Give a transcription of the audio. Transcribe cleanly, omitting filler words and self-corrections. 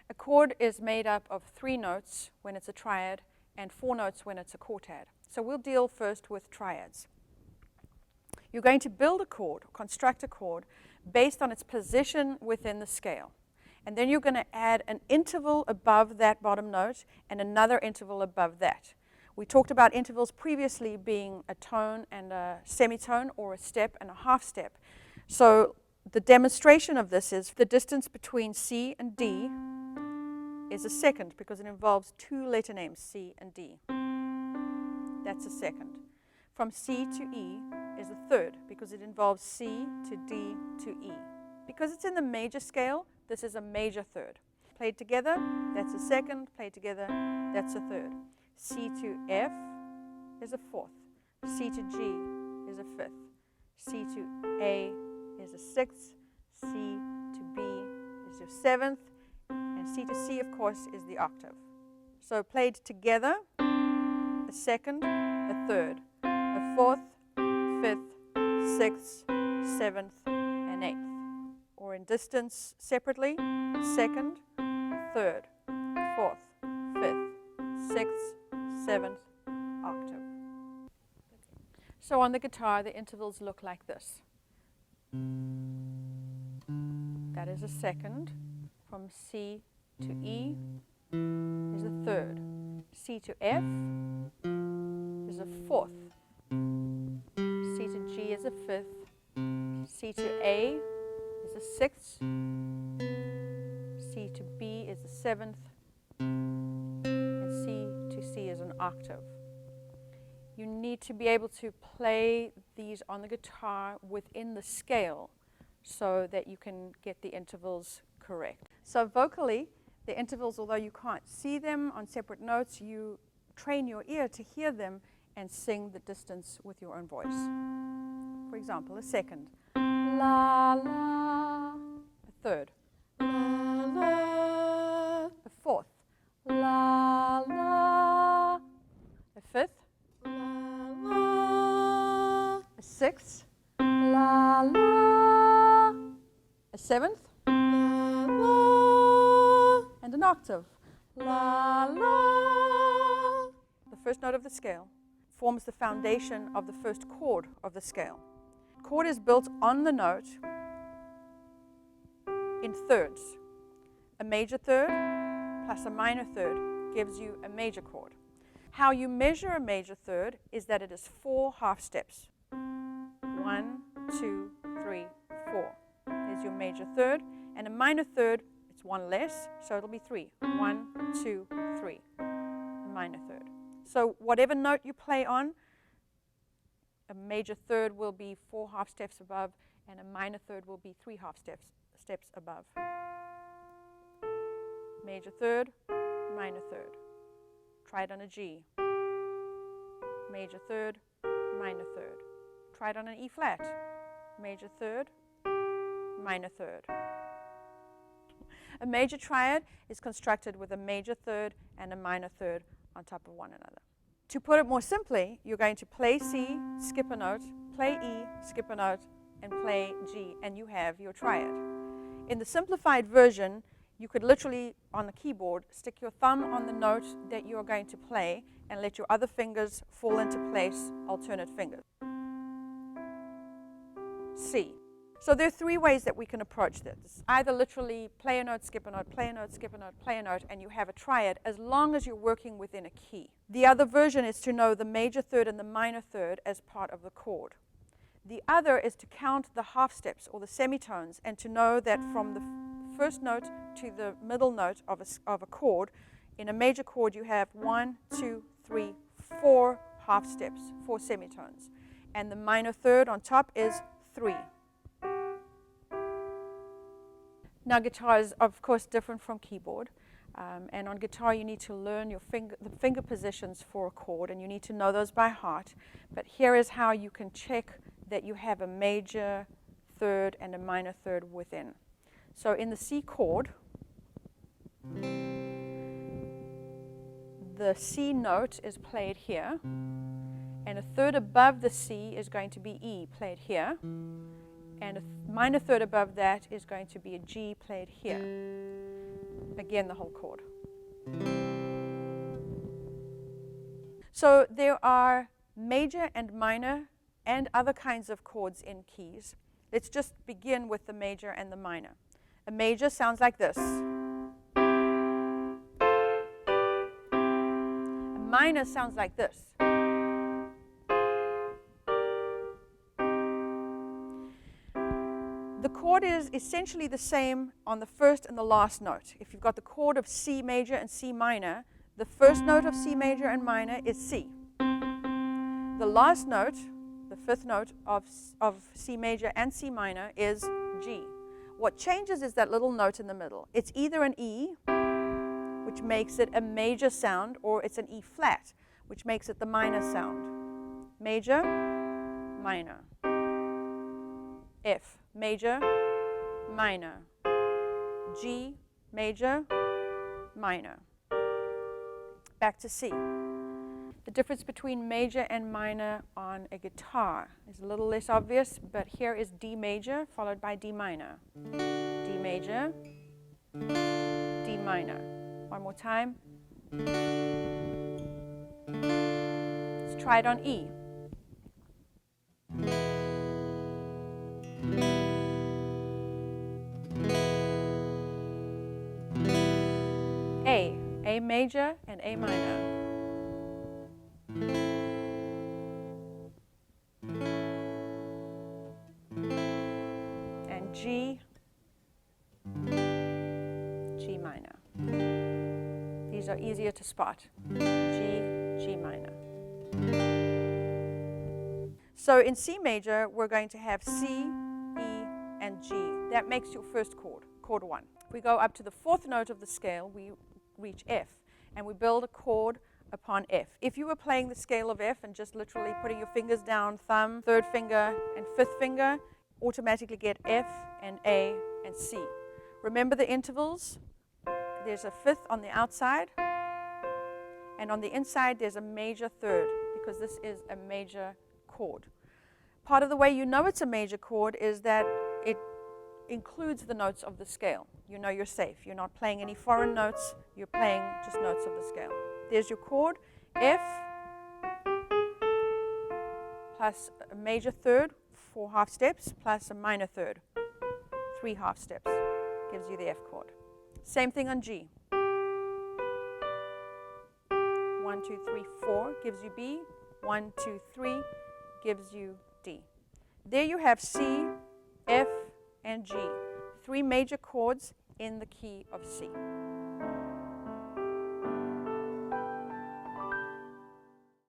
A chord is made up of 3 notes when it's a triad and 4 notes when it's a quartet. So we'll deal first with triads. You're going to build a chord, construct a chord, based on its position within the scale. And then you're going to add an interval above that bottom note and another interval above that. We talked about intervals previously being a tone and a semitone, or a step and a half step. So the demonstration of this is the distance between C and D is a second, because it involves 2 letter names, C and D. That's a second. From C to E is a third, because it involves C to D to E. Because it's in the major scale, this is a major third. Played together, that's a second. Played together, that's a third. C to F is a fourth. C to G is a fifth. C to A is a sixth. C to B is your seventh. And C to C, of course, is the octave. So played together, a second, a third, a fourth, fifth, sixth, seventh, and eighth. Or in distance separately, second, third, fourth, fifth, sixth, seventh, octave. So on the guitar, the intervals look like this. That is a second. From C to E is a third. C to F is a fourth. C to G is a fifth. C to A is a sixth. C to B is a seventh. And C to C is an octave. You need to be able to play these on the guitar within the scale so that you can get the intervals correct. So vocally, the intervals, although you can't see them on separate notes, you train your ear to hear them and sing the distance with your own voice. For example, a second. La, la. A third. La, la. A fourth. La, la. A fifth. La, la. A sixth. La, la. A seventh. La, la. And an octave. La, la. The first note of the scale forms the foundation of the first chord of the scale. Chord is built on the note in thirds. A major third plus a minor third gives you a major chord. How you measure a major third is that it is 4 half steps. 1, 2, 3, 4 is your major third. And a minor third, it's 1 less, so it'll be 3. 1, 2, 3. A minor third. So whatever note you play on, a major third will be 4 half steps above, and a minor third will be 3 half steps above. Major third, minor third. Try it on a G. Major third, minor third. Try it on an E flat. Major third, minor third. A major triad is constructed with a major third and a minor third on top of one another. To put it more simply, you're going to play C, skip a note, play E, skip a note, and play G, and you have your triad. In the simplified version, you could literally, on the keyboard, stick your thumb on the note that you are going to play and let your other fingers fall into place, alternate fingers. C. So there are 3 ways that we can approach this. Either literally play a note, skip a note, play a note, skip a note, play a note, and you have a triad as long as you're working within a key. The other version is to know the major third and the minor third as part of the chord. The other is to count the half steps or the semitones and to know that from the first note to the middle note of a chord, in a major chord you have 1, 2, 3, 4 half steps, 4 semitones. And the minor third on top is 3. Now guitar is of course different from keyboard, and on guitar you need to learn the finger positions for a chord, and you need to know those by heart. But here is how you can check that you have a major third and a minor third within. So in the C chord, the C note is played here, and a third above the C is going to be E, played here, and a minor third above that is going to be a G played here. Again, the whole chord. So there are major and minor and other kinds of chords in keys. Let's just begin with the major and the minor. A major sounds like this. A minor sounds like this. The chord is essentially the same on the first and the last note. If you've got the chord of C major and C minor, the first note of C major and minor is C. The last note, the fifth note of C major and C minor is G. What changes is that little note in the middle. It's either an E, which makes it a major sound, or it's an E flat, which makes it the minor sound. Major, minor. F, major, minor. G, major, minor. Back to C. The difference between major and minor on a guitar is a little less obvious, but here is D major followed by D minor. D major, D minor. One more time. Let's try it on E. A major and A minor. And G, G minor. These are easier to spot. G, G minor. So in C major, we're going to have C, E, and G. That makes your first chord, chord 1. If we go up to the fourth note of the scale, we reach F, and we build a chord upon F. If you were playing the scale of F and just literally putting your fingers down, thumb, third finger, and fifth finger, automatically get F and A and C. Remember the intervals? There's a fifth on the outside, and on the inside there's a major third, because this is a major chord. Part of the way you know it's a major chord is that it includes the notes of the scale. You know you're safe. You're not playing any foreign notes. You're playing just notes of the scale. There's your chord, F, plus a major third, 4 half steps, plus a minor third, 3 half steps. Gives you the F chord. Same thing on G. 1, 2, 3, 4 gives you B. 1, 2, 3 gives you D. There you have C, F, and G. 3 major chords in the key of C.